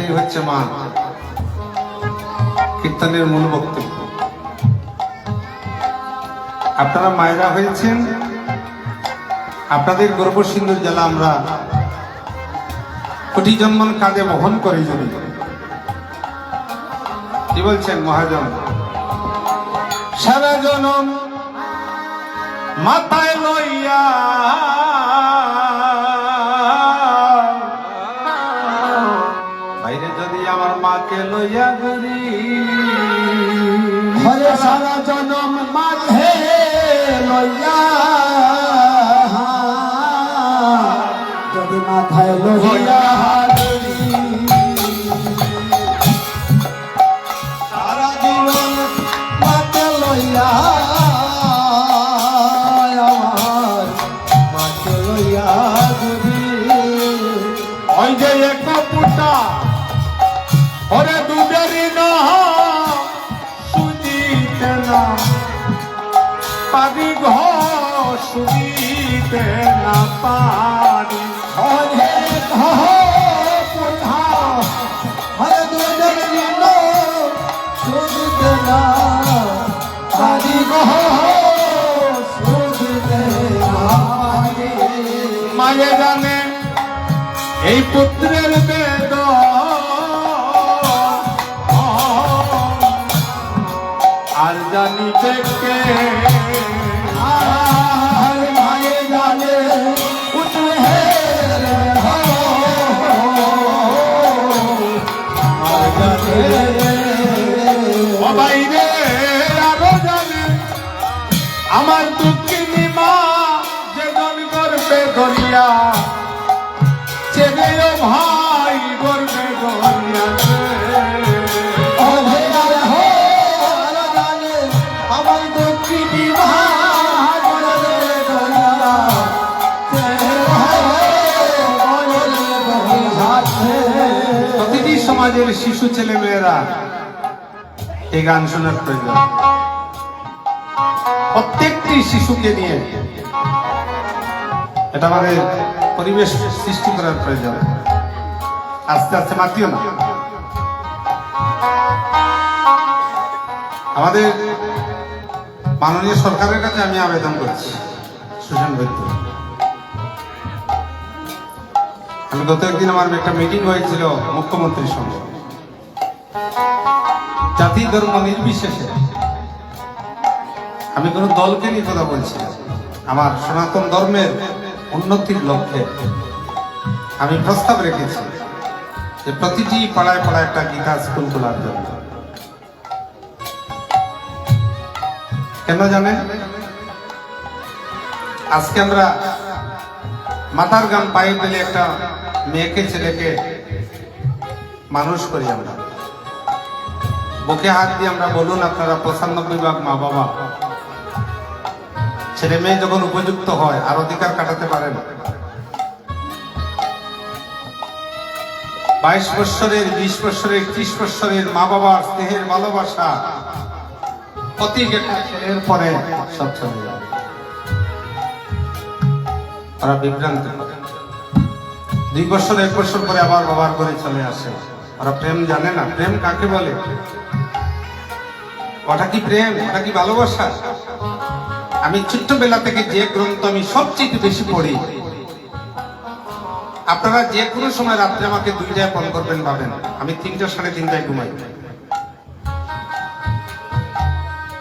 এটাই হচ্ছে মা কীর্তনের মূল বক্তব্য। আপনারা মায়েরা হয়েছেন, আপনাদের গর্ব সিন্ধুর জ্বালা আমরা কোটি জন্মন কাঁধে বহন করে যদি কি বলছেন মহাজন, সারা জনম মাথায় লইয়া বাইরে যদি আমার মাকে লইয়া ঘুরি, হরে সারা জনম মাঝে লইয়া যদি মাথায় লইয়া সারা জীবন মাকে লইয়া আমার মাকে লইয়া ঘুরি। ওই যে এক পুটা ওরে দুধেরই না সুদিতে না পারি ঘর সুদিতে না পারি, হরে পুঠা হরে দুধের দিন শুনতে না পারি গো শুনতে না পারি। মায়ে জানে এই পুত্রের বেদ, আর জানিতে কে, আর মায়ে জানে পুত্রের আর জানে ও বাইরে আরো জানে আমার দুঃখিনী মা যে জন গর্বে ধরিয়া চেবেও ভাই গর্বে ধরিয়া আমার দক্ষিণী প্রতিটি সমাজের শিশু ছেলে মেয়েরা এই গান শোনার প্রয়োজন, প্রত্যেকটি শিশুকে নিয়ে এটা আমাদের পরিবেশ সৃষ্টি করার প্রয়োজন। আস্তে আস্তে মাতিও না। আমাদের মাননীয় সরকারের কাছে আমি আবেদন করছি, সুশান বৈদ্য, আমি গত একদিন আমার একটা মিটিং হয়েছিল মুখ্যমন্ত্রীর সঙ্গে, জাতি ধর্ম নির্বিশেষে, আমি কোনো দলকে নিয়ে কথা বলছি না, আমার সনাতন ধর্মের উন্নতির লক্ষ্যে আমি প্রস্তাব রেখেছি যে প্রতিটি পাড়ায় পাড়ায় একটা গীতা স্কুল খোলার জন্য। কেন জানেন? আজকে আমরা মাথার গান পায়ে পেলে একটা মেয়েকে ছেলেকে মানুষ করি, আমরা বুকে হাত দিয়ে আমরা বলুন আপনারা 95 মা বাবা ছেলে মেয়ে যখন উপযুক্ত হয় আর অধিকার কাটাতে পারে না, 22 বৎসরের 20 বৎসরের 30 বৎসরের মা বাবার স্নেহের ভালোবাসা প্রতি একটা ছেলের পরে সব চলে যায়, ওরা বিভ্রান্ত। 2 বছর 1 বছর পরে আবার বাবার করে চলে আসে, ওরা প্রেম জানে না। প্রেম কাকে বলে? ওটা কি প্রেম? ওটা কি ভালোবাসা? আমি ছোট্টবেলা থেকে যে গ্রন্থ আমি সবচেয়ে বেশি পড়ি, আপনারা যে কোনো সময় রাত্রে আমাকে 2টায় ফোন করবেন, ভাবেন আমি 3টা 3:30টায় ঘুমাই।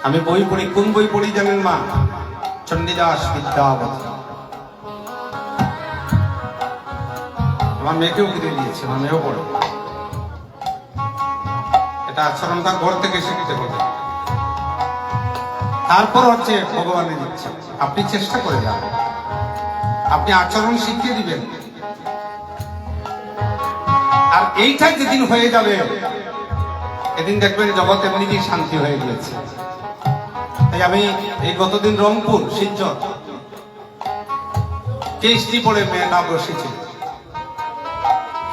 আমি বই পড়ি। কোন বই পড়ি জানেন মা? চণ্ডীদাস বিদ্যাবতী। আমার মেয়েকেও কিনে দিয়েছে, আমার মেয়েও পড়ে। এটা আচরণটা ঘর থেকে শিখতে হবে। তারপর হচ্ছে ভগবানের ইচ্ছা, আপনি চেষ্টা করে যান, আপনি আচরণ শিখিয়ে দিবেন। আর এইটা যেদিন হয়ে যাবে, এদিন দেখবেন জগৎ এমনিতেই শান্তি হয়ে গিয়েছে। তাই আমি এই গতদিন রংপুর শিলচর কেএসটি পড়ে মেয়েটা বসেছে,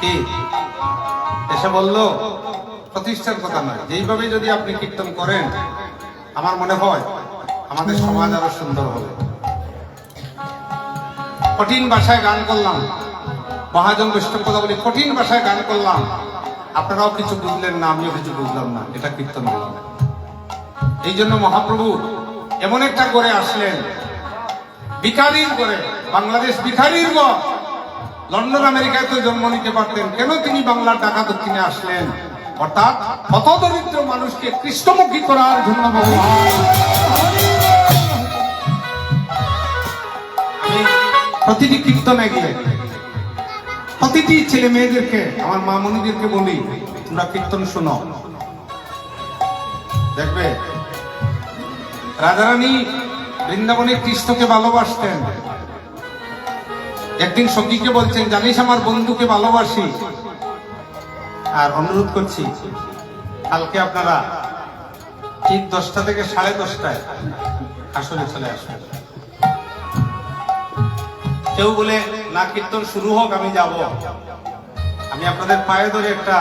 কি এসে বলল প্রতিষ্ঠার কথা নয়, যেইভাবে যদি আপনি কীর্তন করেন আমার মনে হয় আমাদের সমাজ আরো সুন্দর হবে। কঠিন ভাষায় গান করলাম, মহাজন বৈষ্ণব কথা বলি, কঠিন ভাষায় গান করলাম, আপনারাও কিছু বুঝলেন না, আমিও কিছু বুঝলাম না, এটা কীর্তন হলো না। এই জন্য মহাপ্রভু এমন একটা করে আসলেন, ভিখারির করে, বাংলাদেশ ভিখারির ঘর। লন্ডন আমেরিকায় তো জন্ম নিতে পারতেন, কেন তিনি বাংলার ঢাকা দক্ষিণে আসলেন? অর্থাৎ হতদরিদ্র মানুষকে কৃষ্ণমুখী করার জন্য ভগবান। আমি প্রতিটি কীর্তনে গিয়ে প্রতিটি ছেলে মেয়েদেরকে, আমার মা মনিদেরকে বলি, তোমরা কীর্তন শোনো, দেখবে রাধারানী বৃন্দাবনে কৃষ্ণকে ভালোবাসতেন। একদিন সখীকে বলছেন, জানিস আমার বন্ধুকে ভালোবাসি, আর অনুরোধ করছি কালকে আপনারা ঠিক 10টা থেকে 10:30টায় আসলে চলে আসবেন। কেউ বলে না কীর্তন শুরু হোক আমি যাব, আমি আপনাদের পায়ে ধরে একটা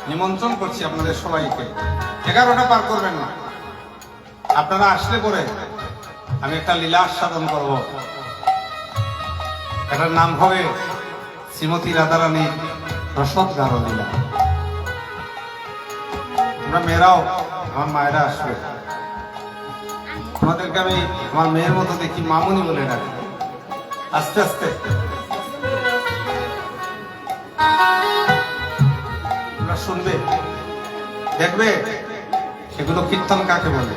নিমন্ত্রণ করছি আপনাদের সবাইকে, 11টা পার করবেন না। আপনারা আসলে পরে আমি একটা লীলা আস্বাদন করব, এটার নাম হবে শ্রীমতী রাধারানীর রসদ গারো লীলা। তোমরা মেয়েরাও, আমার মায়েরা আসবে, তোমাদেরকে আমি আমার মেয়ের মতো দেখি, মামুনি বলে ডাকি। আস্তে আস্তে তোমরা শুনবে, দেখবে সেগুলো কীর্তন কাকে বলে।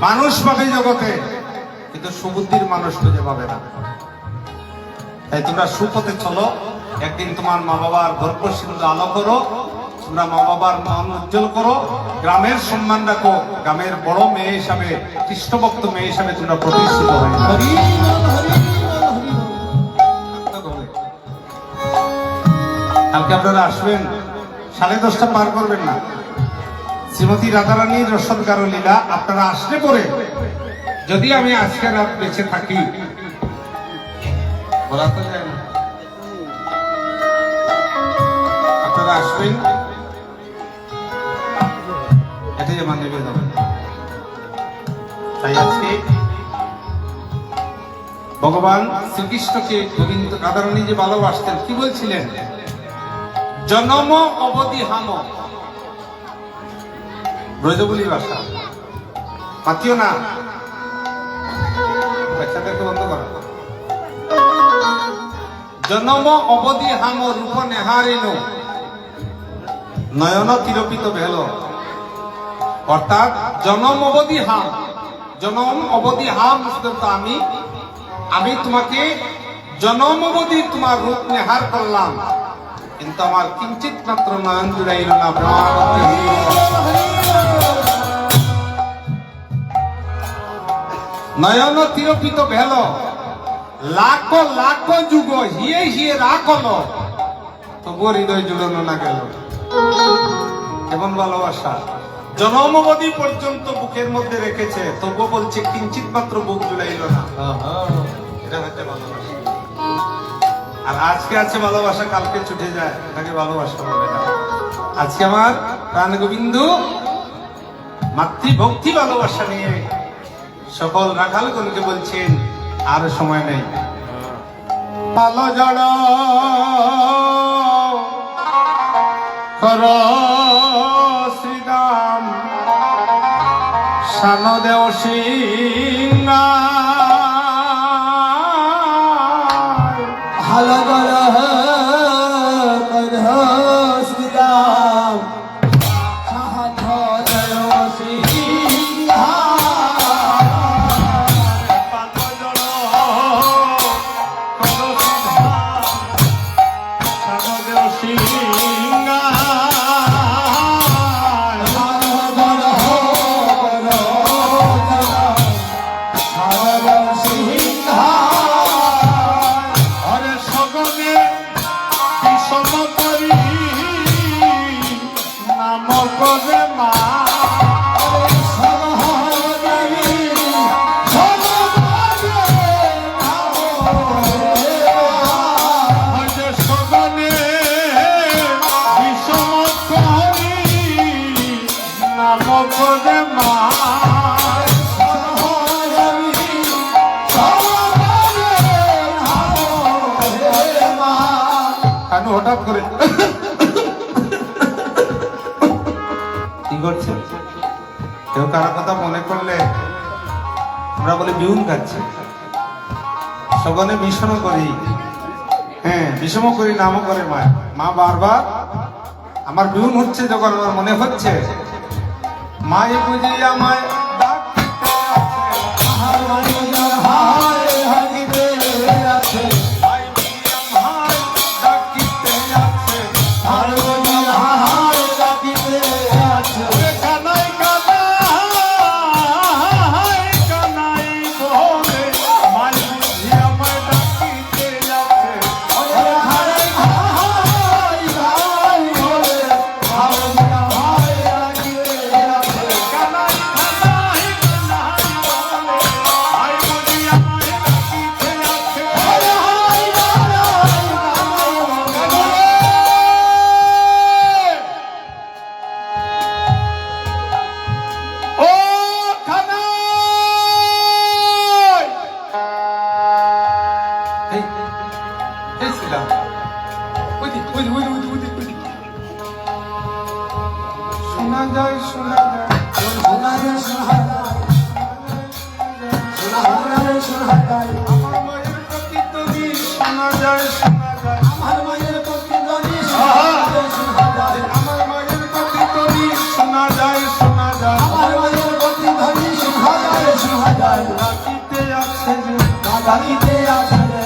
মানুষ পাবে জগতে, কিন্তু সুবুদ্ধির মানুষ খুঁজে পাবে না। তাই তোমরা সুপথে চলো, একদিন তোমার মা বাবার গর্ব সিন্ধু আলো করো, তোমরা মা বাবার মন উজ্জ্বল করো, গ্রামের সম্মান রাখো, গ্রামের বড় মেয়ে হিসাবে, কৃষ্ণভক্ত মেয়ে হিসাবে তোমরা প্রতিষ্ঠিত হয়ে যাও। কালকে আপনারা আসবেন, 10:30 পার করবেন না। শ্রীমতী রাধারানীর রসদ গারো লীলা আপনারা আসলে পরে, যদি আমি আজকে রাত বেঁচে থাকি, বলা তো যায় না, আপনারা আসবেন, এটাই আমার নিবেদন। তাই আজকে ভগবান শ্রীকৃষ্ণকে গোবিন্দ রাধারানী যে ভালোবাসতেন, কি বলছিলেন? জনম অবধি হাম, ব্রজবুলি ভাষা, পাতিও না, বাচ্চাদেরকে বন্ধ করা। জনম অবধি হাম রূপ নেহারিন নয়ন তিরপিত ভেল। অর্থাৎ জনম অবধি হাম, জনম অবধি হাম, আমি তোমাকে জনম অবধি তোমার রূপ নেহার করলাম, কিন্তু আমার কিঞ্চিত মাত্র নয়ন জুড়াইল না। নয়ন তিরপিত ভেল, লাখ লাখ যুগ হিয়ে হিয়ে রাখল, তবুও হৃদয় জুড়ানো না গেল। কেমন ভালোবাসা! জনমবধি পর্যন্ত বুকের মধ্যে রেখেছে, তবুও বলছে কিঞ্চিত মাত্র বুক জুড়াইল না। এটা হচ্ছে ভালোবাসা। আর আজকে আছে ভালোবাসা, কালকে ছুটে যায়, এটাকে ভালোবাসা বলে না। আজকে আমার প্রাণ গোবিন্দ মাতৃভক্তি ভালোবাসা নিয়ে সকল রাখালগণকে বলছেন, আর সময় নেই। পালো জড় কর শ্রীরাম শান দেও সিংহা, ভালো করে শ্রীরাম সাহায্য দেও সিংহা। সকল কানু হঠাৎ করে কি করছে? কেউ কারো কথা মনে করলে আমরা বলি বিউন খাচ্ছি, সগনে বিষণ করি, হ্যাঁ বিষম করি নামও করে মা। মা বারবার আমার বিউন হচ্ছে যখন আমার মনে হচ্ছে মাই বুঝি আমায় ডাক দিতে আছে, আমার মায়ের হায় হারিতে আছে, মাই বুঝি আমায় ডাক দিতে আছে। আমার মায়ের হায় রাখিতে আছে। ওরে কানাই কানাই কানাই বলে মাই বুঝি আমায় ডাক দিতে আছে। ওরে হায় হায় হায় বলে আমার মায়ের হায় রাখিতে আছে। কানাই কানাই কানাই বলে মাই বুঝি আমায় ডাক দিতে আছে। ওরে হায় হায় হায় ও কানাই! এই, এই ছিলাম। ওই দিক, ওই দিক, ওই দিক, ওই দিক, ওই দিক, ওই দিক। শোনা যায় শোনা যায় শোনা যায় শোনা যায়, শোনা যায় শোনা যায়। আমার মায়ের প্রতিধ্বনি শোনা যায় শোনা যায় আমার মায়ের প্রতিধ্বনি শোনা যায় শোনা যায়। আমার মায়ের প্রতিধ্বনি শোনা যায় শোনা যায় আমার মায়ের প্রতিধ্বনি শোনা যায় শোনা যায়। ডাকিতে আছে যে ডাকিতে আছে রে,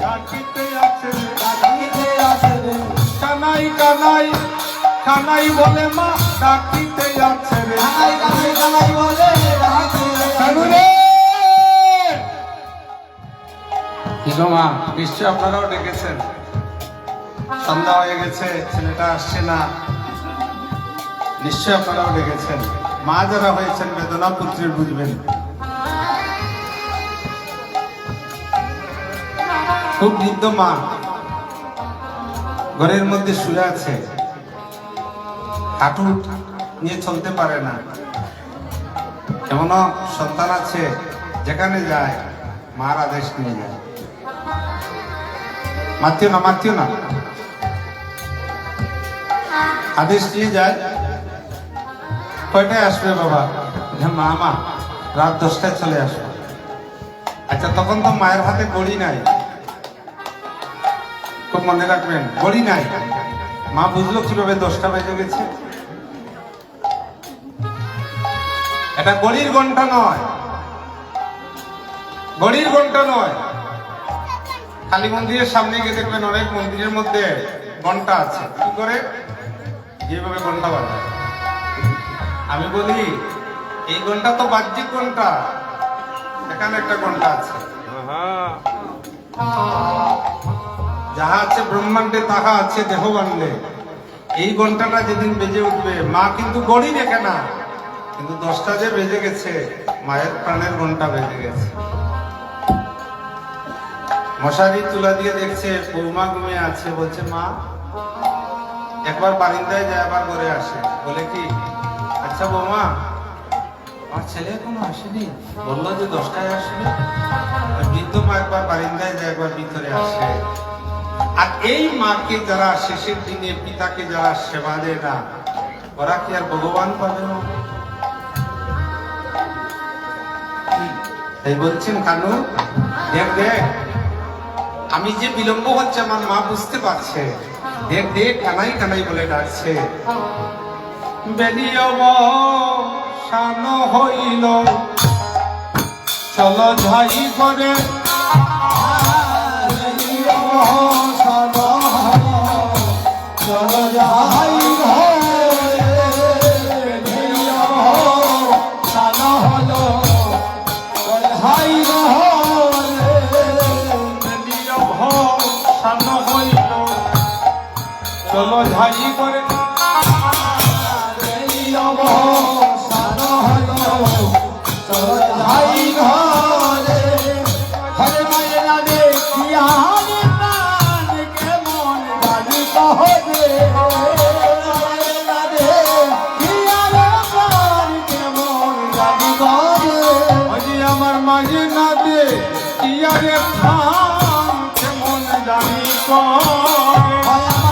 ডাকিতে আছে যে ডাকিতে আছে রে। কানাই কানাই কানাই বলে মা ডাকিতে আছে রে কানাই কানাই কানাই বলে ডাকিতে কানু আছে। রে! কি গো মা, নিশ্চয় আপনারাও ডেকেছেন। সন্ধ্যা হয়ে গেছে, ছেলেটা আসছে না, নিশ্চয় আপনারাও ডেকেছেন। মা যারা হয়েছেন বেদনা পুত্রের বুঝবেন। খুব বৃদ্ধ মা ঘরের মধ্যে শুয়ে আছে, হাঁটু নিয়ে চলতে পারে না। এমনও সন্তান আছে যেখানে যায় মার আদেশ নিয়ে যায়, মারতিও না মারতিও না, আদেশ নিয়ে যায়। কয়টায় আসবে বাবা? মা মা রাত 10টায় চলে আসবে। আচ্ছা তখন তো মায়ের হাতে ঘড়ি নাই, খুব মনে রাখবেন ঘড়ি নাই। মা বুঝলো কিভাবে 10টা বেজে গেছে? এটা ঘড়ির ঘন্টা নয়, ঘড়ির ঘন্টা নয়। কালী মন্দিরের সামনে গিয়ে দেখবেন অনেক মন্দিরের মধ্যে ঘন্টা আছে, কি করে যেভাবে ঘন্টা বাজে। আমি বলি এই ঘন্টা তো বাহ্যিক ঘন্টা, এখানে একটা ঘন্টা আছে। যাহা আছে ব্রহ্মাণ্ডে তাহা আছে দেহবান্ডে। এই ঘন্টাটা যেদিন বেজে উঠবে, মা কিন্তু ঘড়ি দেখে না, কিন্তু 10টা যে বেজে গেছে মায়ের প্রাণের ঘন্টা বেজে গেছে। মশারি তুলা দিয়ে দেখছে বৌমা ঘুমিয়ে আছে, বলছে মা একবার বারিন্দায় যায় আবার ঘরে আসে। বলে কি আচ্ছা বৌমা আমার ছেলে এখনো আসেনি, বললো যে 10টায় আসবে। বৃদ্ধ মা একবার বারিন্দায় যায় একবার ভিতরে আসে। আর এই মাকে যারা শেষের দিনে পিতাকে যারা সেবা দেয় না, ওরা কি আর ভগবান পাবে না? তাই বলছেন কানু দেখ দেখ, আমি যে বিলম্ব হচ্ছে আমার মা বুঝতে পারছে। দেখ দেখ কানাই কানাই বলে ডাকছে। বেরিয়ব শান হইল চলো ঝাই করে, চলো যাই সানো হলো হাই বেরিয়ব শান হইল চলো ঝাই করে। সানো হলো চলো যাই ঘরে। হরে মায়ের নামে কি হারে প্রাণ কেমন গালি কহবে। মায়ের নামে কি হারে প্রাণ কেমন গালি কহবে। আজি আমার মাঝে না দে কি আরে প্রাণ কেমন জানি করে।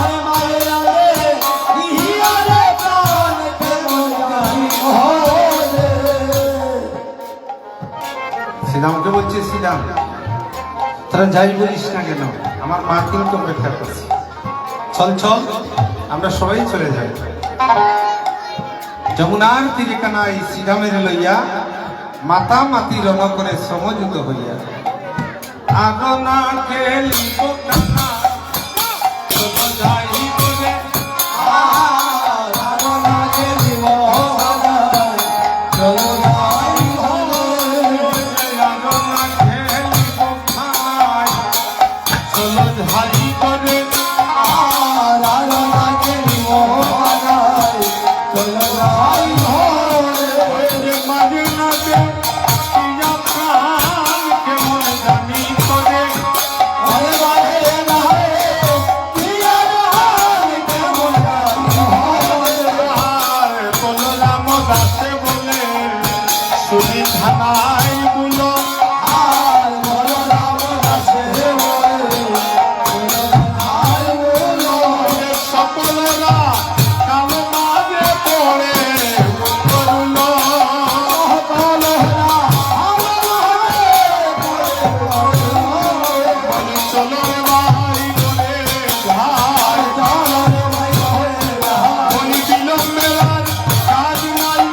শ্রীরামকে বলছে শ্রীরাম তোরা যাই বলিস না কেন আমার মা কিন্তু অপেক্ষা করছে, চল চল আমরা সবাই চলে যাই। যমুনার তীরে কানাই শ্রীরামের লইয়া মাতা মাতি রণ করে সমযুত হইয়া আগনা খেলিব কানা চলো যাই বলে আগনা খেলিব কানাই চলো যাই আগনা খেলিব কানাই চলো যাই বলে আগনা খেলিব কানাই চলো যাই মাঝে নাচে প্রিয়া প্রাণ কেমন জানি করে আরে বাহে না হে প্রিয়া রাম কেমন বলরাম দাসে বলে শুনি থানায় বুলো আর বলো রাম দাসে বলে আর বলো সকলরা কালো মাঝে পড়ে করলো চলো রে ভাই করে ভাই বলি বিলম্বের আর কাজ নাই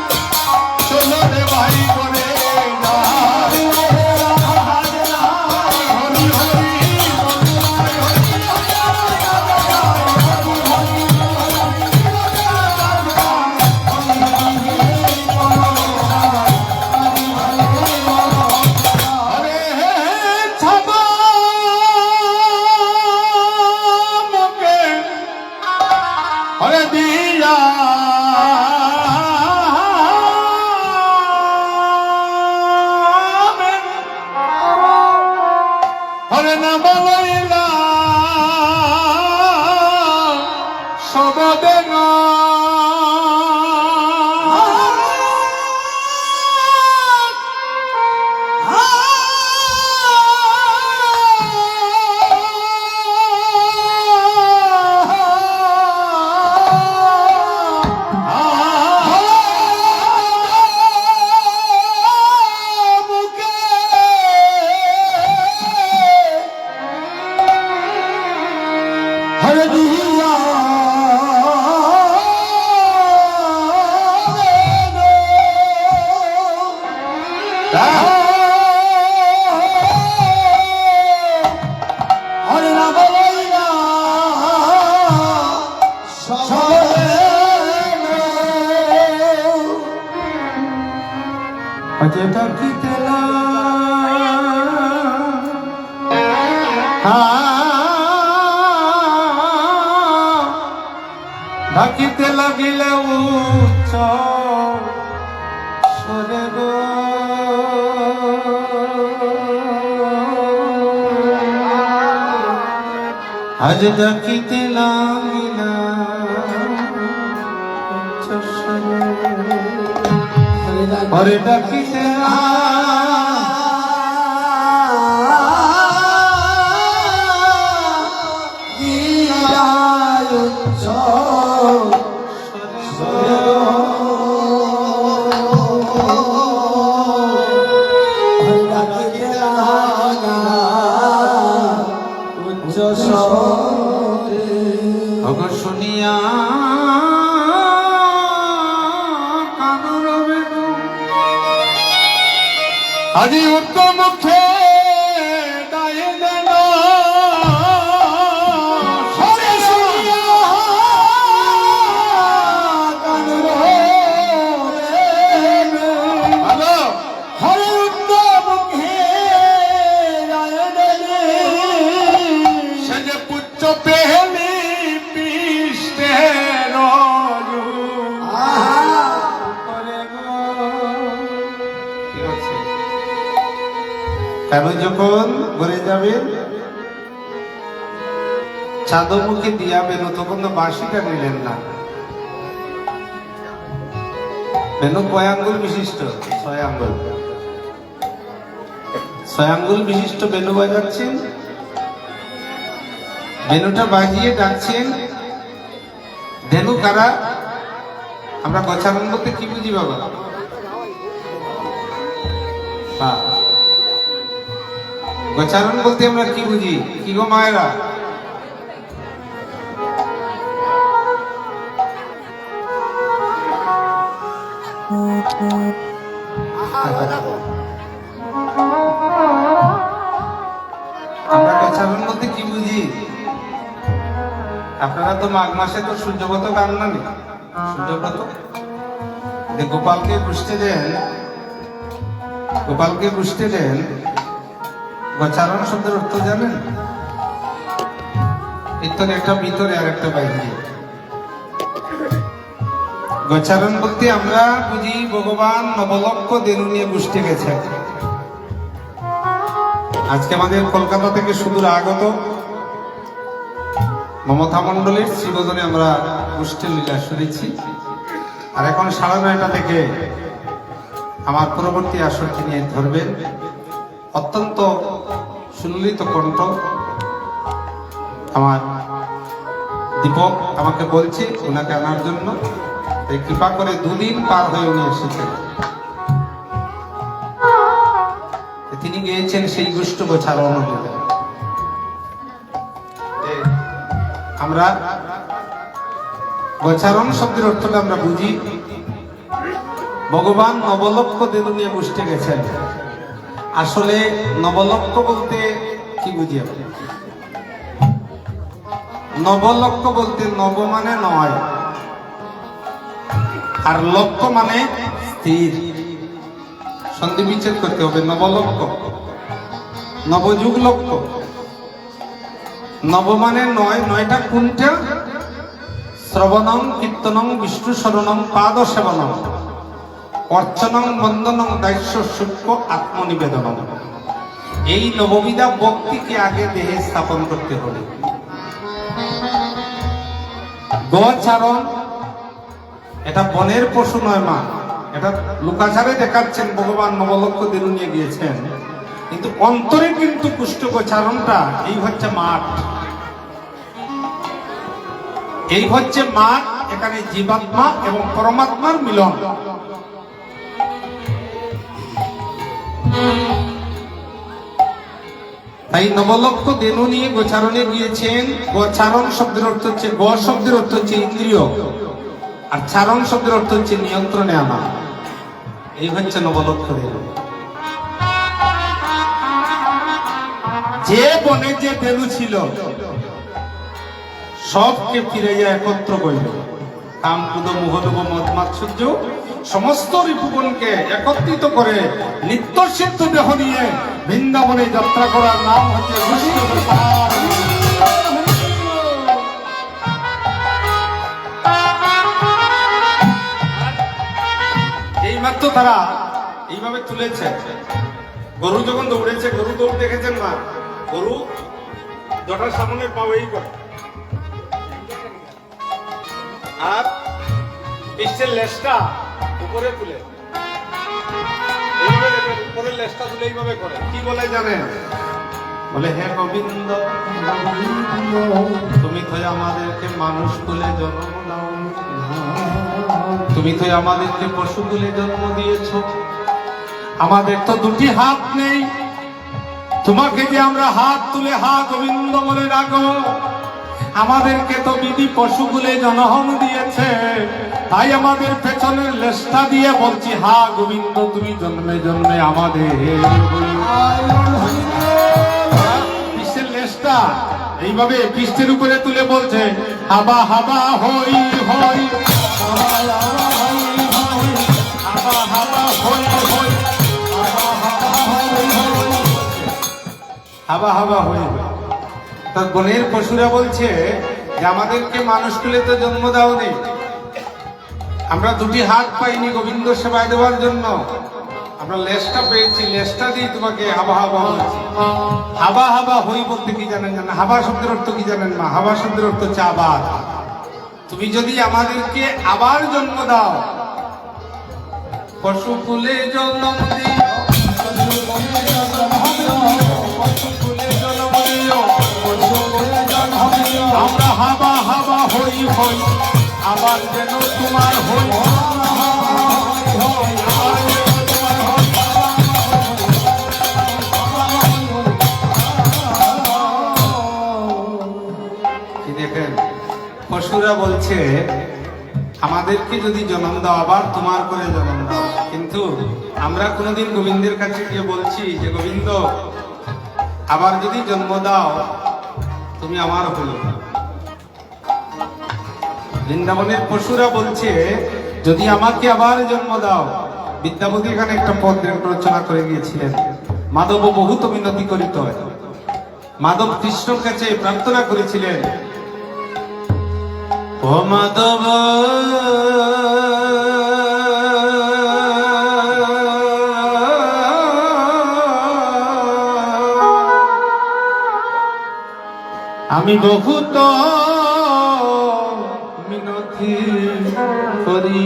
চলো রে ভাই করে হরি হরি হরে হে ছাবা মুকে হরে দিয়া হরে নাম লইলা সবদে হরে দিয়া হরে না বলাইয়া যেটা কি তেলা ঢাকিতে লাগিলে উচ্চ সরে গো আজ ডাকিতে লাগিলা উচ্চ স্বরে হরে ডাকিতে অগর শুনিয়া কানর বেদু আজি উত্তম মুখে দায়ে দেন হরে শুনিয়া কানুর ভালো হরে উত্তম মুখে রায় দেলে সে যে পুচ্ছ পেহলি পৃষ্ঠে রজু কেন যখন ঘরে যাবেন চাঁদমুখী দিয়াবেন তখন তো বাঁশিটা নিলেন না। বেনু কয় আঙ্গুল বিশিষ্ট? 6 আঙ্গুল। 6 আঙ্গুল বিশিষ্ট বেনু বাজাচ্ছেন, বেনুটা বাজিয়ে ডাকছেন। ধেনু কারা? আমরা গছারণ বলতে কি বুঝি বাবা? গোচারণ বলতে আমরা কি বুঝি? কি গো মায়েরা? আমরা গোচারণ বলতে কি বুঝি? আপনারা তো মাঘ মাসে তো সূর্যব্রত গান না নি? সূর্যব্রত গোপালকে বুঝতে দেন, গোপালকে বুঝতে দেন। গোচারণ শব্দের অর্থ জানেন? ইত্যাদি একটা ভিতরে আর একটা বাইরে। গোচারণ বলতে আমরা বুঝি ভগবান নবলক্ষ দেনু নিয়ে বুঝতে গেছে। আজকে আমাদের কলকাতা থেকে সুদূর আগত মমতা মণ্ডলীর শ্রীবদনে আমরা গোষ্ঠীর লীলা শুনেছি। আর এখন 9:30 থেকে আমার পরবর্তী আসরটি নিয়ে ধরবেন অত্যন্ত সুললিত কণ্ঠ আমার দীপক আমাকে বলছে ওনাকে আনার জন্য। তাই কৃপা করে 2 দিন পার হয়ে উনি এসেছেন। তিনি গিয়েছেন সেই গোষ্ঠ গোচারণ। আমরা গোচারণ শব্দের অর্থটা আমরা বুঝি ভগবান নবলক্ষ দেনু নিয়ে বুঝতে গেছেন। আসলে নবলক্ষ বলতে কি বুঝি আপনি? নবলক্ষ বলতে নব মানে 9 আর লক্ষ মানে স্থির। সন্ধি বিচ্ছেদ করতে হবে। নবলক্ষ, নবযুগ লক্ষ। নব মানে 9। 9টা কোনটা? শ্রবণং কীর্তনং বিষ্ণু শরণং পাদ সেবনং অর্চনং বন্দনং দাস্য সূক্ষ্ম আত্মনিবেদনং। এই নববিধা ভক্তিকে আগে দেহে স্থাপন করতে হবে। গোচারণ এটা বনের পশু নয় মা, এটা লুকাচারে দেখাচ্ছেন ভগবান নবলক্ষ দেনু নিয়ে গিয়েছেন, কিন্তু অন্তরে কিন্তু পুষ্ট গোচারণটা এই হচ্ছে মাঠ। এই হচ্ছে মাঠ। এখানে জীবাত্মা এবং পরমাত্মার মিলন। তাই নবলক্ষ দেনু নিয়ে গোচারণে গিয়েছেন। গোচারণ শব্দের অর্থ হচ্ছে, গ শব্দের অর্থ হচ্ছে ইন্দ্রিয়, আর চারণ শব্দের অর্থ হচ্ছে নিয়ন্ত্রণে আনা। এই হচ্ছে নবলক্ষ দেনু। যে বনে যে দেনু ছিল সবকে ফিরে যায় একত্র করিল। কাম ক্রোধ মোহ লোভ মদ মাৎসর্য সমস্ত রিপুগণকে একত্রিত করে নিত্য সিদ্ধ দেহ নিয়ে বৃন্দাবনে যাত্রা করার নাম হচ্ছে গোষ্ঠ গোচার। এইমাত্র তারা এইভাবে তুলেছে। গরু যখন দৌড়েছে, গরু দৌড় দেখেছেন না? গরু জটার সামনে পাও এই করে, আর পিঠের লেজটা উপরে তুলে এইভাবে উপরের লেজটা তুলে এইভাবে করে। কি বলে জানেন? বলে হে গোবিন্দ, তুমি তো আমাদেরকে মানুষ কুলে জন্ম দাও, তুমি তো আমাদেরকে পশু কুলে জন্ম দিয়েছ। আমাদের তো 2টি হাত নেই, তোমাকে যে আমরা হাত তুলে হা গোবিন্দ বলে ডাকো। আমাদেরকে তো বিধি পশুগুলে জনম দিয়েছে, তাই আমাদের পেছনের লেজটা দিয়ে বলছি হা গোবিন্দ, তুমি জন্মে জন্মে আমাদের। পৃষ্ঠের লেজটা এইভাবে পৃষ্ঠের উপরে তুলে বলছে হাবা হাবা হই হই, হাবা হাবা হই হই, হাবা হাবা হই হই। তার বনের পশুরা বলছে যে আমাদেরকে মানুষ কুলে তো জন্ম দাও নেই, আমরা 2টি হাত পাইনি গোবিন্দ সেবায় দেওয়ার জন্য, আমরা লেজটা পেয়েছি, লেজটা দিয়ে তোমাকে হাবা হাবা বলছি। হাবা হাবা হই বলতে কি জানেন? জানেন হাবা শব্দের অর্থ কি জানেন মা? হাবা শব্দের অর্থ হচ্ছে আবার। তুমি যদি আমাদেরকে আবার জন্ম দাও, পশু কুলে জন্ম দিও, আমরা হাবা হাবা হই হই, আবার যেন তোমার হই। দেখেন পশুরা বলছে আমাদেরকে যদি জন্ম দাও আবার তোমার করে জন্ম দাও, কিন্তু আমরা কোনোদিন গোবিন্দের কাছে গিয়ে বলছি যে গোবিন্দ আবার যদি জন্ম দাও তুমি আমার হলো। বৃন্দাবনের পশুরা বলছে যদি আমাকে আবার জন্ম দাও। বিদ্যাপতি এখানে একটা পদ রচনা করে গিয়েছিলেন, মাধব বহুত মিনতি করিত। মাধব কৃষ্ণর কাছে প্রার্থনা করেছিলেন, ও মাধব আমি বহুত মিনতি করি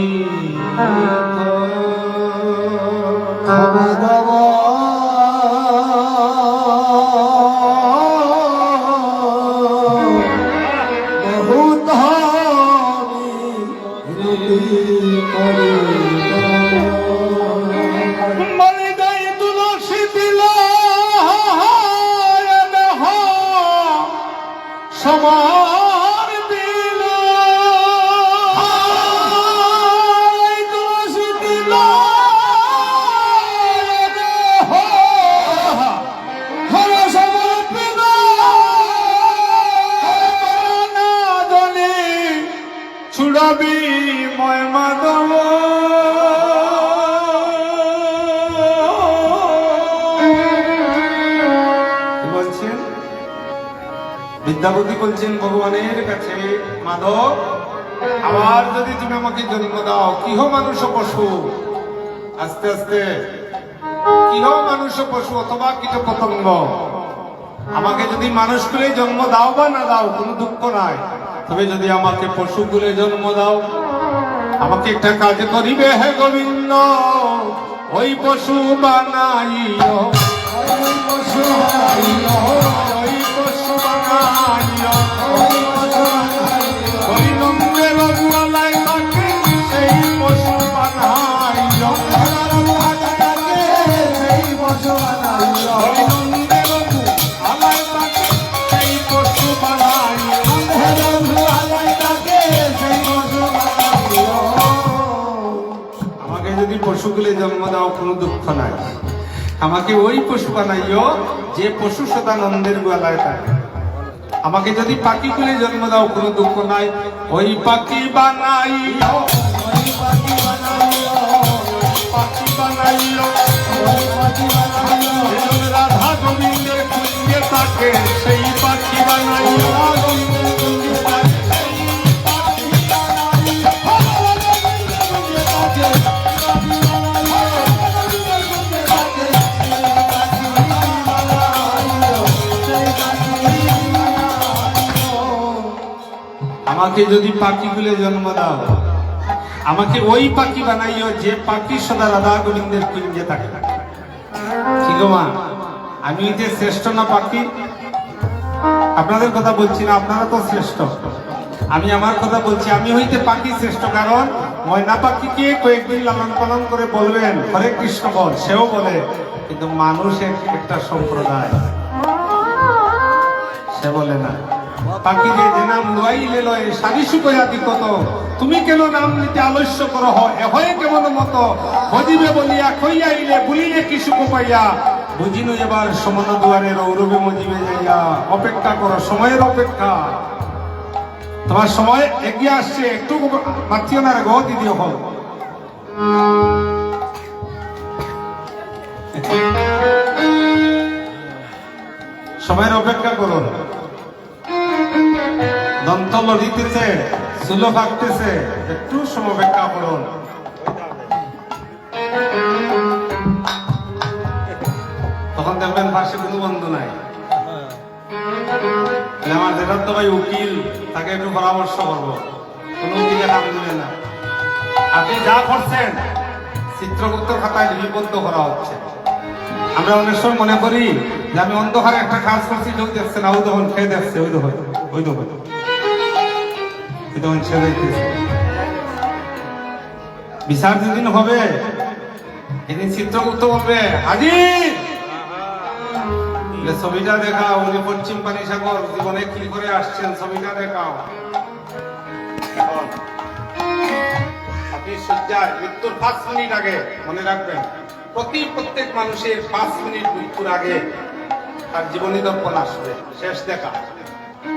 মাধব বহুত মনে গাই তুলসী দিল সবার দিল তুলসী দিল ছুড়াবি ময় মাধব বলছেন বিদ্যাপতি বলছেন ভগবানের কাছে, মাধব আবার যদি তুমি আমাকে জন্ম দাও, কিহ মানুষ ও পশু, আস্তে আস্তে কিহ মানুষ ও পশু অথবা কীট পতঙ্গ, আমাকে যদি মানুষ কুলে জন্ম দাও বা না দাও কোনো দুঃখ নাই, তবে যদি আমাকে পশু কুলে জন্ম দাও আমাকে একটা কাজ করিবে হে গোবিন্দ, ওই পশু বানাইও, ওই পশু বানাইও, ওই পশু বানাইও, ওই নন্দের গোয়ালায় থাকে সেই পশু বানাইও, সেই পশু বানাইও, ওই নন্দের গোয়ালায় থাকে সেই পশু বানাইও। আমাকে যদি পশুগুলি জন্ম দাও কোনো দুঃখ নাই, আমাকে ওই পশু বানাইও যে পশু সদানন্দের গোয়ালায় থাকে। আমাকে যদি পাখিগুলি জন্ম দাও কোনো দুঃখ নাই, ওই পাখি বানাইও, ওই পাখি বানাইও, পাখি বানাইও, রাধা গোবিন্দের কুঞ্জে থাকে সেই পাখি বানাইও, আমাকে যদি পাখি গুলে জন্ম দাও আমাকে ওই পাখি বানাইও যে পাখি সদা রাধা গোবিন্দের কুঞ্জে থাকে। ঠিক মা, আমি যে শ্রেষ্ঠ না পাখি? আপনাদের কথা বলছি না, আপনারা তো শ্রেষ্ঠ, আমি আমার কথা বলছি। আমি হইতে পাখি শ্রেষ্ঠ, কারণ ময়না পাখিকে কয়েকদিন লালন পালন করে বলবেন হরে কৃষ্ণ বল, সেও বলে, কিন্তু মানুষের একটা সম্প্রদায় সে বলে না। পাখি যে নাম লইলে লয় সারিসু কয়াতি কত, তুমি কেন নাম নিতে আলস্য করো হয়ে কেমন মতো, ভজিবে বলিয়া কইয়াইলে বলিলে কি সুখ পাইয়া, বুঝিনো এবার সমান দুয়ারে রৌরবে মজিবে যাইয়া, অপেক্ষা করো, সময়ের অপেক্ষা, তোমার সময় এগিয়ে আসছে, একটু মাতিও না রে গো দিদি, হল সময়ের অপেক্ষা করুন। দন্ত লড়িতেছে, চুলো ফাঁকতেছে, একটু সমবেক্ষা করুন। তখন দেখবেন পাশে কোনো বন্ধু নাই। আমার যেটার ভাই উকিল, তাকে একটু পরামর্শ করবো, কোন উকিলে কাম দিবে না। আপনি যা করছেন চিত্রগুপ্ত খাতায় লিপিবদ্ধ করা হচ্ছে। আমরা অনেক সময় মনে করি যে আমি অন্ধকারে একটা কাজ করছি, লোক দেখছে না, ওই তখন খেয়ে দেখছে, ওই তখন ওই তখন তখন ছেড়ে দিতেছে। বিচার যেদিন হবে এদিন চিত্রগুপ্ত বলবে হাজির, বলে, ছবিটা দেখাও, উনি পশ্চিম পানি সাগর জীবনে কি করে আসছেন, ছবিটা দেখাও। এখন আপনি শয্যায় মৃত্যুর 5 মিনিট আগে, মনে রাখবেন, প্রত্যেক মানুষের 5 মিনিট মৃত্যুর আগে তার জীবনী দর্পণ আসবে, শেষ দেখা।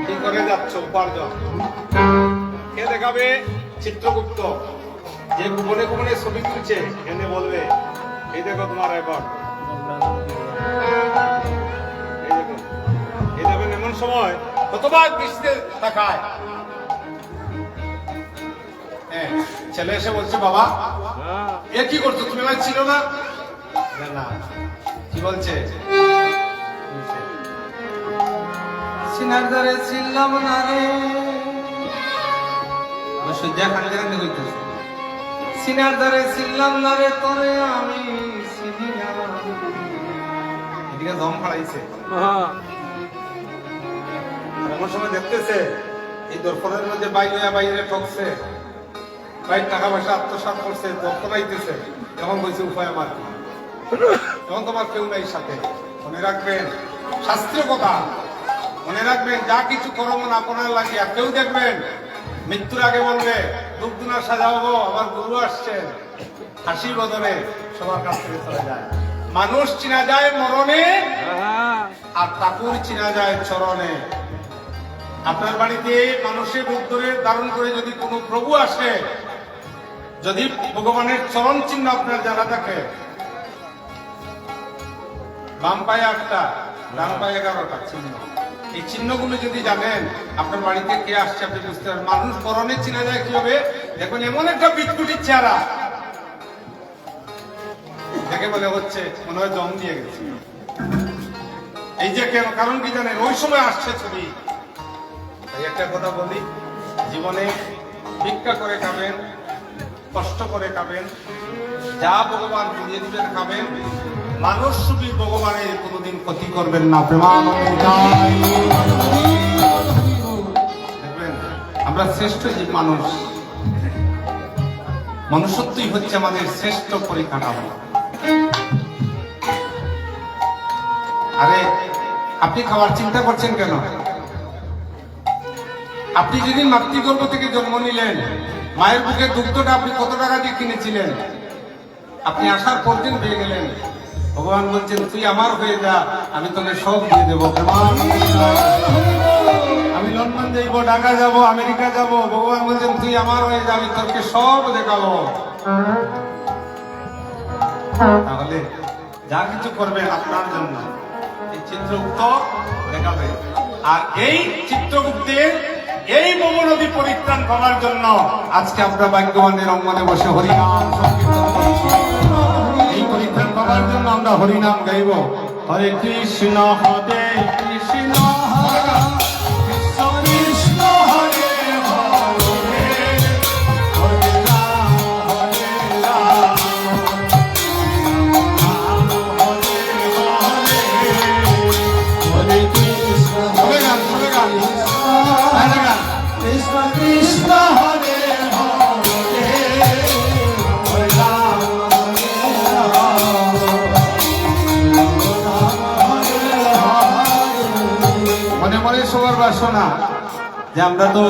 কি করে যাচ্ছ উপার্জন? কে দেখাবে? চিত্রগুপ্ত, যে গোপনে গোপনে ছবি তুলছে, এনে বলবে, এই দেখো তোমার রেকর্ড, এই দেখো। এই দেখবেন এমন সময় কতবার দৃষ্টিতে তাকায়। হ্যাঁ, ছেলে এসে বলছে, বাবা এ কি করছো, তুমি আমার ছিল না? না, কি বলছে? সিনার দ্বারে ছিলাম না রে, সজ্জা খান্ডে খান্ডে কইতেছে, সিনার দ্বারে ছিলাম না রে, তোরে আমি চিনি না। এদিকে দম ফাড়াইছে। এমন সময় দেখতেছে এই দর্পণের মধ্যে বাইরে ঠকছে, বাইর টাকা পয়সা আত্মসাৎ করছে, দর্পণ আইতেছে। তখন বলছে, উপায় আমার কি? তখন তোমার কেউ নাই সাথে। মনে রাখবেন শাস্ত্রীয় কথা, মনে রাখবেন, যা কিছু করবো না আপনার লাগিয়া কেউ দেখবেন মৃত্যুর আগে বলবে, দুধ-দুনা সাজাবো, আমার গুরু আসছেন, হাসি বদলে সবার কাছ থেকে চলে যায়। মানুষ চিনা যায় মরণে, আর ঠাকুর চিনা যায় চরণে। আপনার বাড়িতে মানুষের রূপ ধরে ধারণ করে যদি কোনো প্রভু আসে, যদি ভগবানের চরণ চিহ্ন আপনার জানা থাকে, বাম পায়ে 8টা, ডান পায়ে 11টা চিহ্ন, এই চিহ্নগুলো যদি জানেন আপনার বাড়িতে কে আসছে আপনি বুঝতে পারবেন। মানুষ পরনে চিনা যায় কিভাবে? দেখুন, এমন একটা বিটকুটির চেহারা, দেখে বলে হচ্ছে মনে হয় জম দিয়ে গেছে। এই যে কেন, কারণ কি জানেন? ওই সময় আসছে ছবি। তাই একটা কথা বলি, জীবনে ভিক্ষা করে খাবেন, কষ্ট করে খাবেন, যা ভগবান দিয়ে দিবেন খাবেন, মানুষ সুখী ভগবানের কোনোদিন ক্ষতি করবেন না। দেখবেন আমরা শ্রেষ্ঠ যে মানুষ, মনুষ্যত্বই হচ্ছে আমাদের শ্রেষ্ঠ পরিকাঠামো। আরে আপনি খাওয়ার চিন্তা করছেন কেন? আপনি যেদিন মাতৃগর্ভ থেকে জন্ম নিলেন, মায়ের বুকে দুগ্ধটা আপনি কত টাকা দিয়ে কিনেছিলেন? আপনি আসার পর দিন পেয়ে গেলেন। ভগবান বলছেন, তুই আমার হয়ে যা, আমি তোকে সব দিয়ে দেবো। আমি লন্ডন যাইব, ঢাকা যাব, আমেরিকা যাব, ভগবান বলছেন তুই আমার হয়ে যা, আমি তোকে সব দেখাবো। তাহলে যা কিছু করবেন আপনার জন্য, এই চিত্রগুপ্ত দেখাবে। আর এই চিত্রগুপ্তের এই নদী পরিত্রাণ পাওয়ার জন্য আজকে আমরা ভাগ্যবানের অঙ্গনে বসে হরিনাম সংকীর্তন করছি। এই পরিত্রাণ পাওয়ার জন্য আমরা হরিনাম গাইব। হরে কৃষ্ণ হরে কৃষ্ণ কৃষ্ণ কৃষ্ণ হরে হরে, হরে রাম হরে রাম, রাম হরে হরে, হরে কৃষ্ণ হরে গান, হরে গান, হরে গান। কৃষ্ণ কৃষ্ণ হরে হরে, হরে রাম হরে রাম, মনে মনে সবার বাসনা যে আমরা তো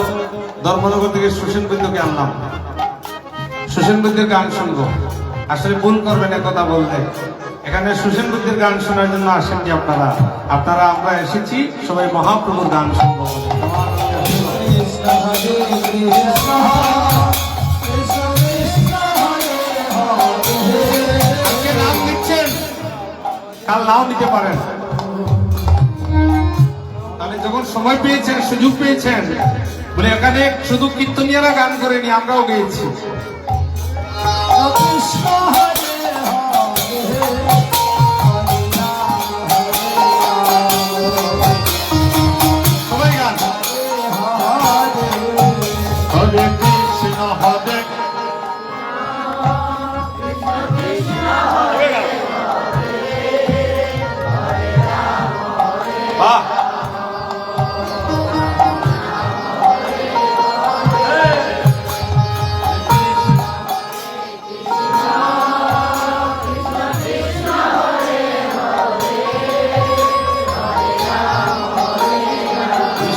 ধর্মনগর থেকে সুসেন বৈদ্যকে আনলাম, সুসেন বৈদ্যের গান শুনবো। আসলে ভুল করবেন কথা বলতে, এখানে সুসেন বৈদ্যের গান শোনার জন্য আসেননি আপনারা। আমরা এসেছি সবাই মহাপ্রভুর গান শুনবো। কৃষ্ণ হরে কৃষ্ণ কৃষ্ণ কৃষ্ণ হরে হরে। আজকে নাম দিচ্ছেন, কাল নাও নিতে পারেন। তাহলে যখন সময় পেয়েছেন, সুযোগ পেয়েছেন, বলে এখানে শুধু কীর্তনিয়ারা গান করেনি, আমরাও গেয়েছি। কৃষ্ণ হরে হরে, হরে রাম হরে রাম, সবাই গান। হরে হরে কৃষ্ণ হরে বাহ,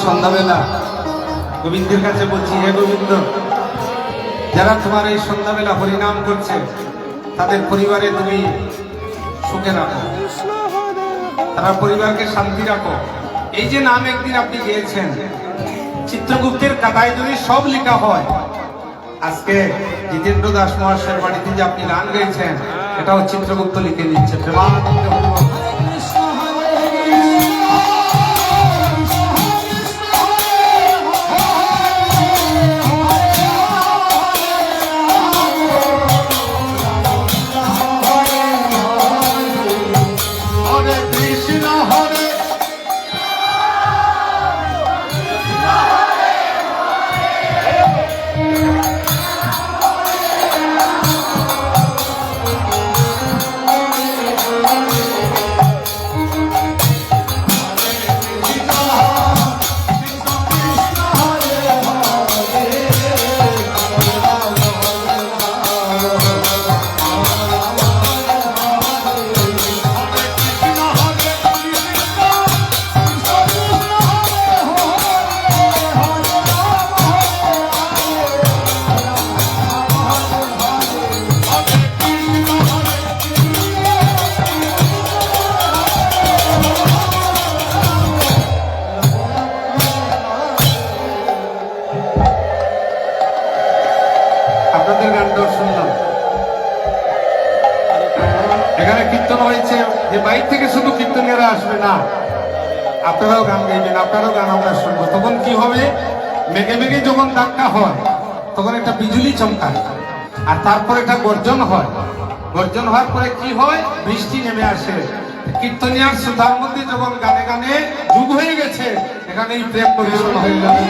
সন্ধ্যাবেলা গোবিন্দের কাছে বলছি, হে গোবিন্দ, যারা তোমার এই সন্ধ্যাবেলা হরিনাম করছে তাদের পরিবারে তুমি সুখে রাখো, তারা পরিবারকে শান্তি রাখো। এই যে নাম একদিন আপনি গিয়েছেন, চিত্রগুপ্তের খাতায় যদি সব লেখা হয়, আজকে জিতেন্দ্র দাস মহাশয়ের বাড়িতে যে আপনি গান গেয়েছেন, এটাও চিত্রগুপ্ত লিখে নিচ্ছে। প্রেমানন্দে হরিবল। কৃষ্ণ হরে কৃষ্ণ হরে কৃষ্ণ হরে আপনাদের গানটাও শুনলাম। এখানে কীর্তন হয়েছে, যে বাইরে থেকে শুধু কীর্তনেরা আসবে না, আপনারাও গান গাইবেন, আপনারাও গান আমরা শুনবো। তখন কি হবে, মেঘে মেঘে যখন ধাক্কা হয় তখন একটা বিজুলি চমকায়, আর তারপর একটা গর্জন হয়। গর্জন হওয়ার পরে কি হয়, বৃষ্টি নেমে আসে। কীর্তনিয়ার শ্রোতার মধ্যে যখন গানে গানে যুগ হয়ে গেছে, এখানে এই প্রেম পরিবেশন হয়ে যাবে।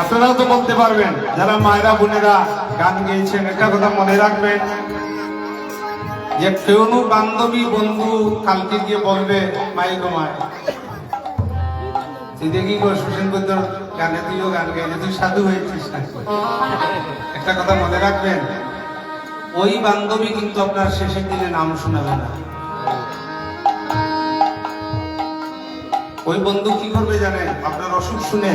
আপনারাও তো বলতে পারবেন, যারা মায়েরা বোনেরা গান গেয়েছেন, একটা কথা মনে রাখবেন, যে কেউ বান্ধবী বন্ধু কালকে গিয়ে বলবে, মাই গো মায়, তুই দেখি গো সুসেন বৈদ্যর গানে তুইও গান গাইলে, তুই সাধু হয়েছিস না। একটা কথা মনে রাখবেন, ওই বান্ধবী কিন্তু আপনার শেষের দিনে নাম শোনাবে না। ওই বন্ধু কি করবে জানেন, আপনার অসুখ শুনে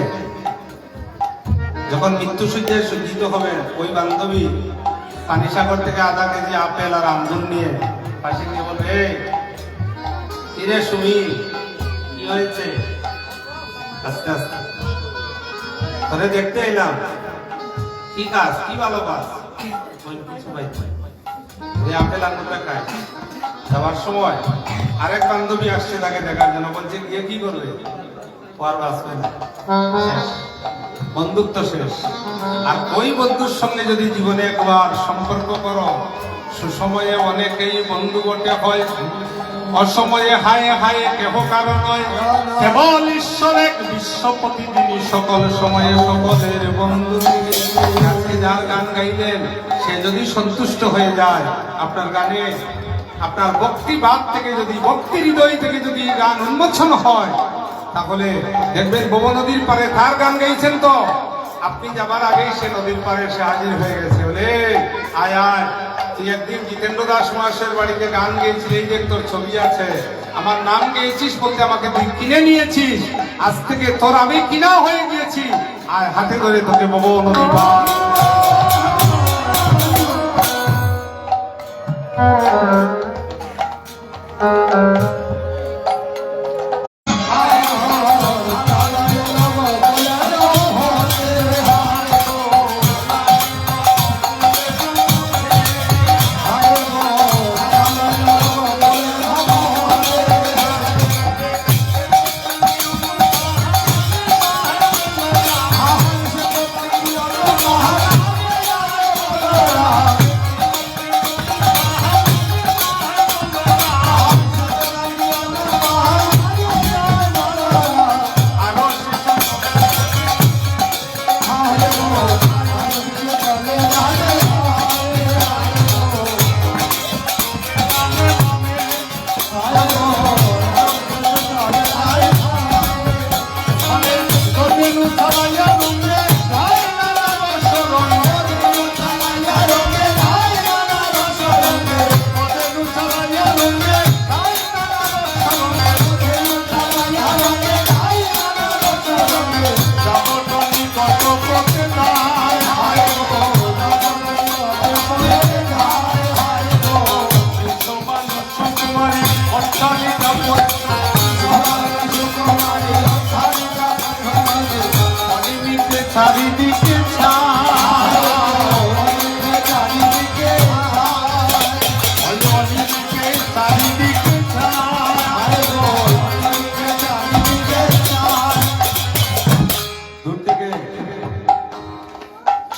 যখন মৃত্যুসজ্জায় সজ্জিত হবেন, ওই বান্ধবী পানিসাগর থেকে আধা কেজি আপেল আর আঙ্গুর নিয়ে পাশে নিয়ে বলবে, এই কিরে সুমি, কি হয়েছে? আস্তে আস্তে ধরে দেখতে এলাম, কি কাজ, কি ভালো কাজ? যে আপেল আঙ্গুরটা খায়। যাওয়ার সময় আরেক বান্ধবী আসছে তাকে দেখার জন্য, বলছে গিয়ে কি করবে? পর বাঁচবে না, বন্ধুত্ব শেষ। আর ওই বন্ধুর সঙ্গে যদি জীবনে একবার সম্পর্ক করো, সুসময়ে অনেকেই বন্ধু বটে হয়, অসময়ে হায় হায় কেহ কারণ নয়, কেবল ঈশ্বর এক বিশ্বপতি, তিনি সকল সময়ে সকলের বন্ধু। আজকে যার গান গাইলেন, সে যদি সন্তুষ্ট হয়ে যায় আপনার গানে, আপনার ভক্তিভাব থেকে যদি, ভক্তি হৃদয় থেকে যদি গান উন্মোচন হয়, তাহলে দেখবেন ভব নদীর পারে তার গান গাইছেন, তো আপনি যাবার আগেই সে নদীর পারে সে হাজির হয়ে গেছে। বলে, আয় আয়, তুই একদিন জিতেন্দ্র দাস মহাশয়ের বাড়িতে গান গেয়েছিস, এই যে তোর ছবি আছে, আমার নাম গেয়েছিস বলতে আমাকে তুই কিনে নিয়েছিস, আজ থেকে তোর আমি কিনা হয়ে গিয়েছি, আয় হাতে ধরে তোকে ভব নদী পার।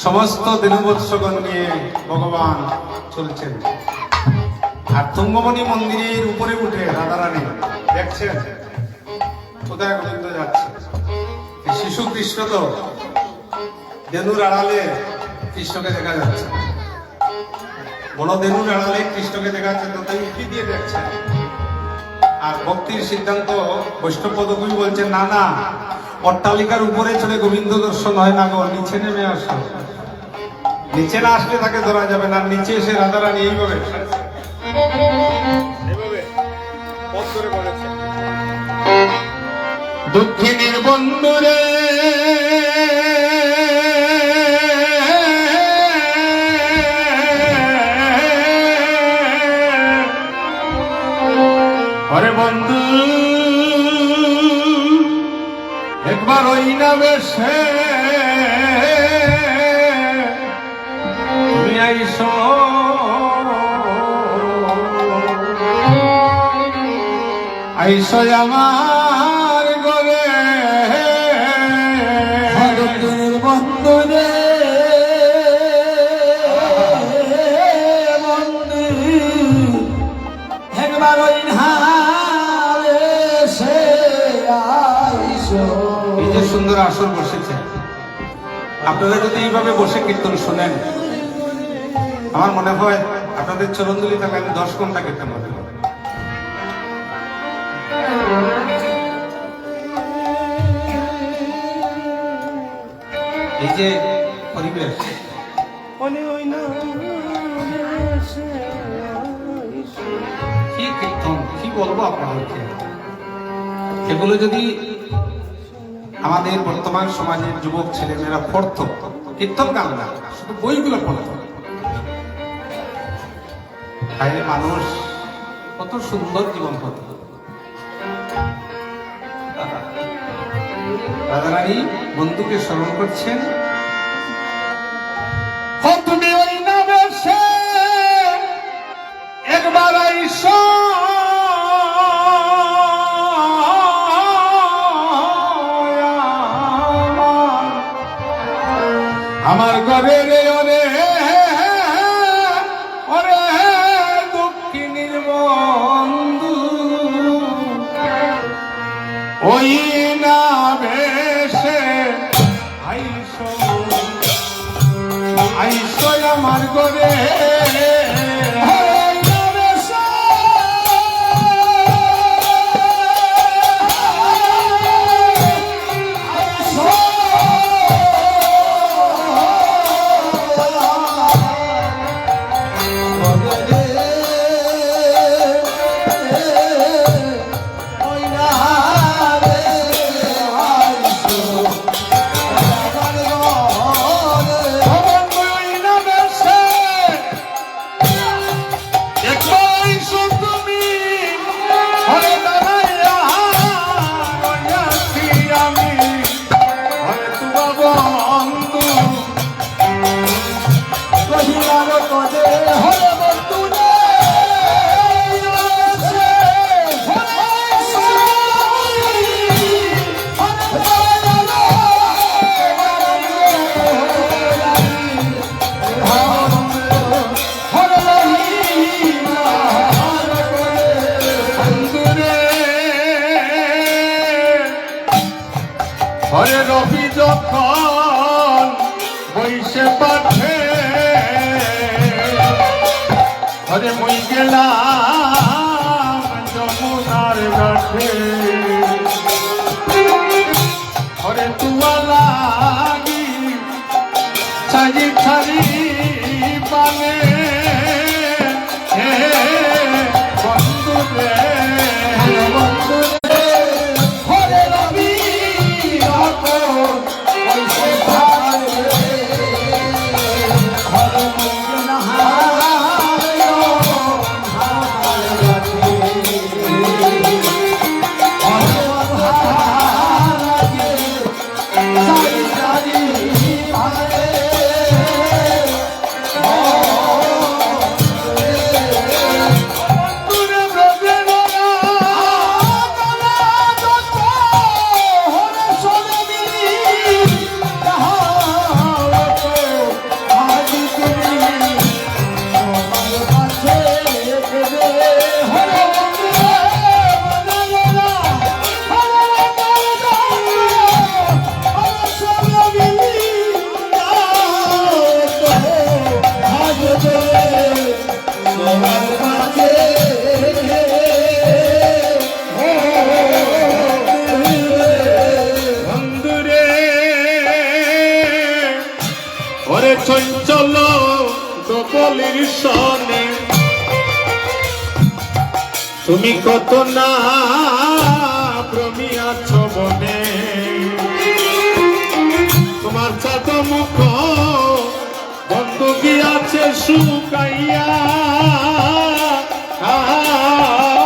সমস্ত দিনবৎসগণ নিয়ে ভগবান চলছেন। আর তুঙ্গমণি মন্দিরের উপরে উঠে রাধারানী দেখছেন কোথায় গোবিন্দ যাচ্ছে। এই শিশু কৃষ্ণ তো ধেনুর আড়ালে কৃষ্ণকে দেখা যাচ্ছে, বড় ধেনুর আড়ালে কৃষ্ণকে দেখা যাচ্ছে, তো তাই উঠি দিয়ে দেখছেন। আর ভক্তির সিদ্ধান্ত বৈষ্ণব পদকবি বলছেন, না না, অট্টালিকার উপরে চলে গোবিন্দ দর্শন হয় না গো, নিচে নেমে আসো। নিচে না আসলে তাকে ধরা যাবে না, নিচে এসে রাধারানী এইভাবে পথ করে বলেছে, দুঃখিনীর বন্ধুরে আরে বন্ধু একবার ওই নামে সে তুমি আইসো আইসো আমার ঘরে ভগতের বন্ধনে বন্ধু একবার ওই নামে সে আইসো। এই যে সুন্দর আসর বসেছে, আপনারা যদি এইভাবে বসে কীর্তন শোনেন, আমার মনে হয় আপনাদের চরণদুলি থাকলে আমি 10 ঘন্টা কীর্তন করতে পারবো। এই যে পরিবেশ, কি কীর্তন, কি বলবো আপনাদেরকে। এগুলো যদি আমাদের বর্তমান সমাজের যুবক ছেলেমেয়েরা পড়তো, কীর্তন গান না, শুধু বইগুলো পড়তো, তাহলে মানুষ কত সুন্দর জীবন হতো। রাধারানী বন্ধুকে স্মরণ করছেন, তুমি ওই নামে সে একবার আইসো আমার ঘরে রে ওরে ওরে দুঃখিনীর বন্ধু ওই নামে সে আইসো আইসো আমার ঘরে হরে রবি যখন বৈশে পাঠে হরে মই গেলাম যমুনার ঘাটে হরে তুয়া লাগি ছাড়ি ছাড়ি পানে হে বন্ধু রে বন্ধু ওরে চঞ্চল দপলির সনে তুমি কত না ভ্রমিয়াছ বনে তোমার চাঁদ মুখ বন্ধু গিয়াছে শুকাইয়া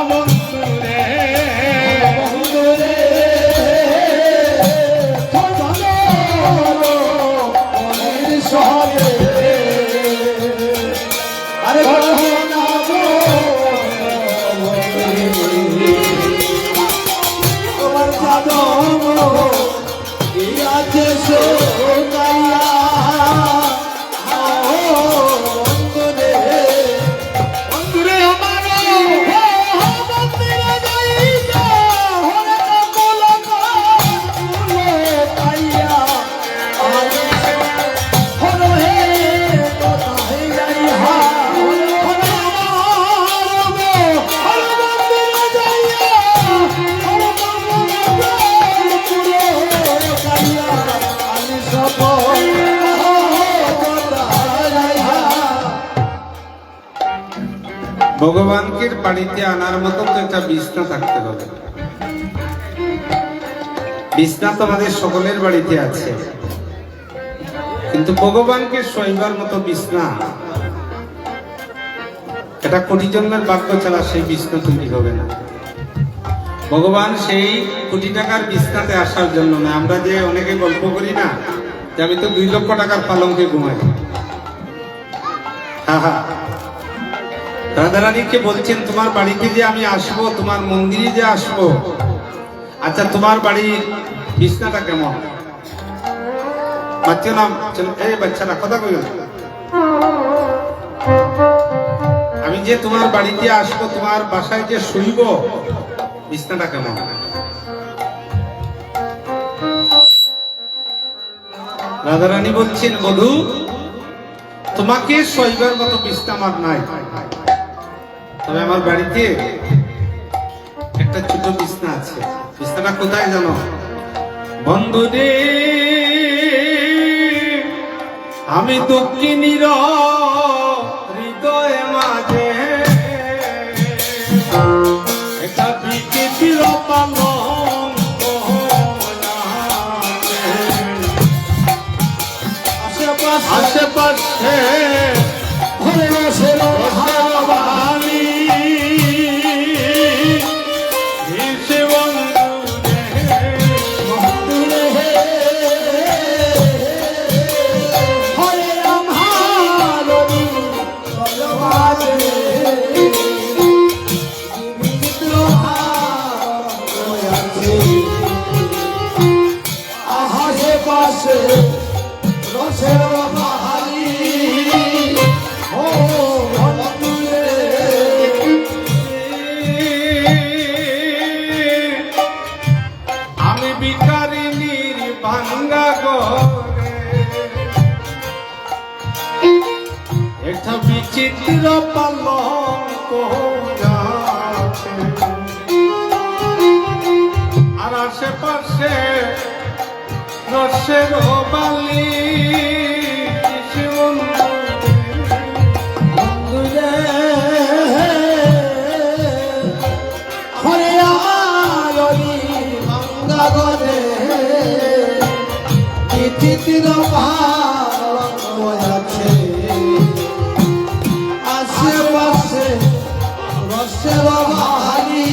বন্ধুরে আরে তোমার চাদর আছে সোনাইয়া বন্ধুরে আমার ভগবানকে বাড়িতে আনার মতো তো একটা বিছনা থাকতে হবে। বিছনা তো আমাদের সকলের বাড়িতে আছে, কিন্তু ভগবানকে শোইবার মতো বিছনা এটা কোটি জন্মের বাক্য ছাড়া সেই বিছনা তৈরি হবে না। ভগবান সেই কোটি টাকার বিছনাতে আসার জন্য না। আমরা যে অনেকে গল্প করি না যে আমি তো 2 লক্ষ টাকার পালঙ্কে ঘুমাই। হ্যাঁ, রাধারানীকে বলছেন তোমার বাড়িতে যে আমি আসবো, তোমার মন্দিরে যে আসবো, আচ্ছা তোমার বাড়ির বিছনাটা কেমন? বাচ্চা নাম এই বাচ্চারা কথা কই, আমি যে তোমার বাড়িতে আসবো, তোমার বাসায় যে শুইব, বিছনাটা কেমন? রাধারানী বলছেন বধূ তোমাকে শোইবার মতো বিছনা আমার নাই, তবে আমার বাড়িতে একটা ছোট বিছনা আছে। বিছনাটা কোথায় জানো? বন্ধুরে আমি দক্ষিণীর হৃদয় মাঝে একটা বিকেটির পালঙ্ক আশেপাশে আমি ভিখারিনীর ভাঙ্গা ঘরে একটা বিচিত্র পালঙ্ক আছে, আর আশেপাশে রসের বালি। আশেপাশে রসের বাহারি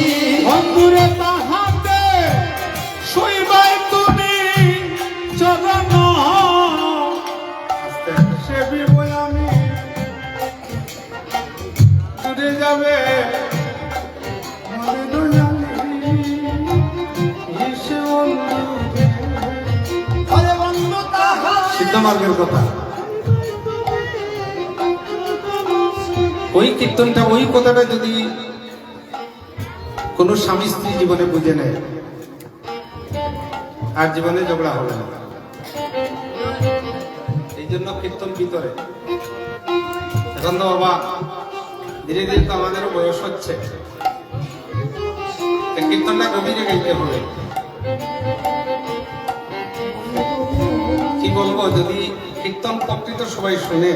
বন্ধুরে তাহাতে শুইবাই তুমি চরণ সেবি বই আমি দূরে যাবে মরে দয়ালি এসে বন্ধু সিদ্ধ মার্গের কথা। ওই কীর্তনটা, ওই কথাটা যদি কোন স্বামী স্ত্রী জীবনে বুঝে নেয়, আর জীবনে ঝগড়া হবে না। এই জন্য কীর্তন ভিতরে। এখন তো বাবা ধীরে ধীরে তো আমাদেরও বয়স হচ্ছে, কীর্তনটা গভীরে গাইতে হবে। কি বলবো, যদি কীর্তন প্রকৃত সবাই শুনে,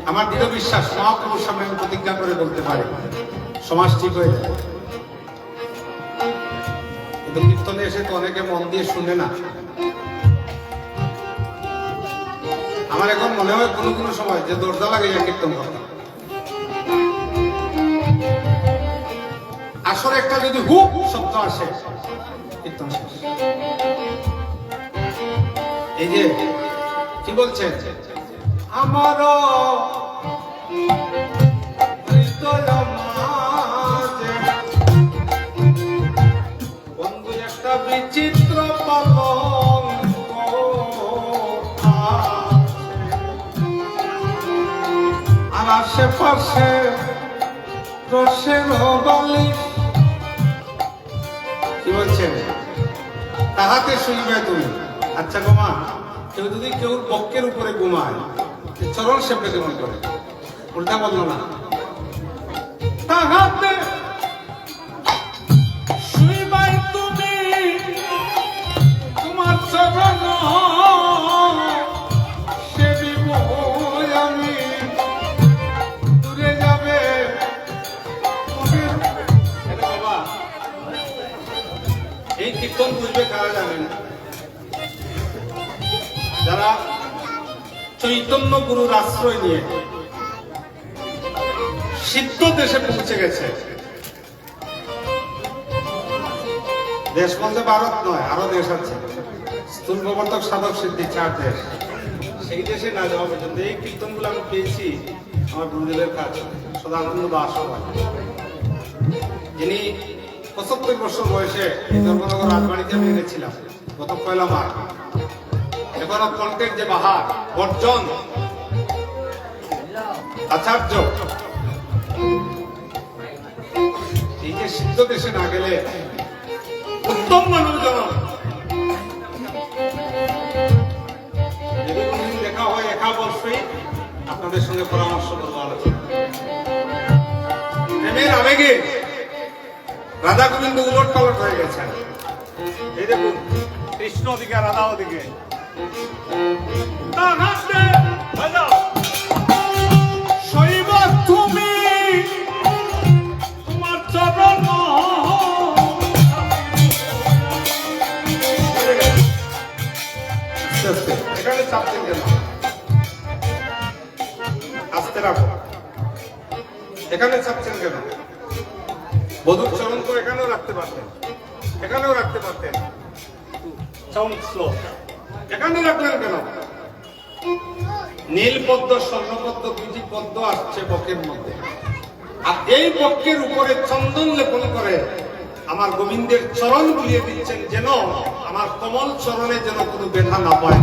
আমার দৃঢ় বিশ্বাস মহাপ্রভুর সামনে আমি প্রতিজ্ঞা করে বলতে পারি সমাজ ঠিক হয়ে যায়। কিন্তু কীর্তনে এসে তো অনেকে মন দিয়ে শুনে না। আমার এখন মনে হয় কোনো কোনো সময় যে দরজা লাগে কীর্তন করতে, আসলে একটা যদি হুক শব্দ আসে কীর্তন শেষ। এই যে কি বলছেন, আমার বন্ধু একটা বিচিত্র পালন আর আশেপাশে রসের বালি। কি বলছেন, তাহাতে শুইবে তুমি। আচ্ছা গোমা, কেউ যদি কেউ বক্ষের উপরে ঘুমায় চরণ সেপে কেমন করে? উল্টা বললো না, তাহাতে শুইবাই তুমি, তোমার চরণ সেবিব আমি, দূরে যাবে বাবা। এই কীর্তন বুঝবে কারা জানেন? যারা চৈতন্য গুরুর আশ্রয় নিয়ে সিদ্ধ দেশে পৌঁছে গেছে। দেশ বলতে ভারত নয়, আরো দেশ আছে, স্থূল প্রবর্তক সাধক সিদ্ধি 4 দেশ। সেই দেশে না যাওয়া পর্যন্ত এই কীর্তনগুলো আমি পেয়েছি আমার গুরুদেবের কাছে। সদানন্দ দাস যিনি 75 বছর বয়সে এই ধর্মনগর রাজবাড়িতে আমি এনেছিলাম গত 1 মার্চ। এখনো কণ্ঠের যে বাহার বর্জন, আচার্য, এই যে সিদ্ধ দেশে না গেলে উত্তম মানুষজন যদি কোনদিন দেখা হয় একা অবশ্যই আপনাদের সঙ্গে পরামর্শ করবো, আলোচনা। প্রেমের আবেগে রাধা গোবিন্দ উলট পালট হয়ে গেছেন। এই দেখুন, কৃষ্ণ ওদিকে রাধা ওদিকে। শৈব তুমি, তোমার চরণ এখানে চাপছেন কেন? আস্তে রাখো। এখানে চাপছেন কেন? বধুর চরণ তো এখানেও রাখতে পারতেন, এখানেও রাখতে পারতেন। Sound slow. এখানে রাখলেন কেন? নীল পদ্ম স্বর্ণপদ্ম 2টি পদ্ম আসছে বকের মধ্যে, আর এই বকের উপরে চন্দন লেপন করে আমার গোবিন্দের চরণ বুলিয়ে দিচ্ছেন, যেন আমার কমল চরণে যেন কোনো ব্যথা না পায়।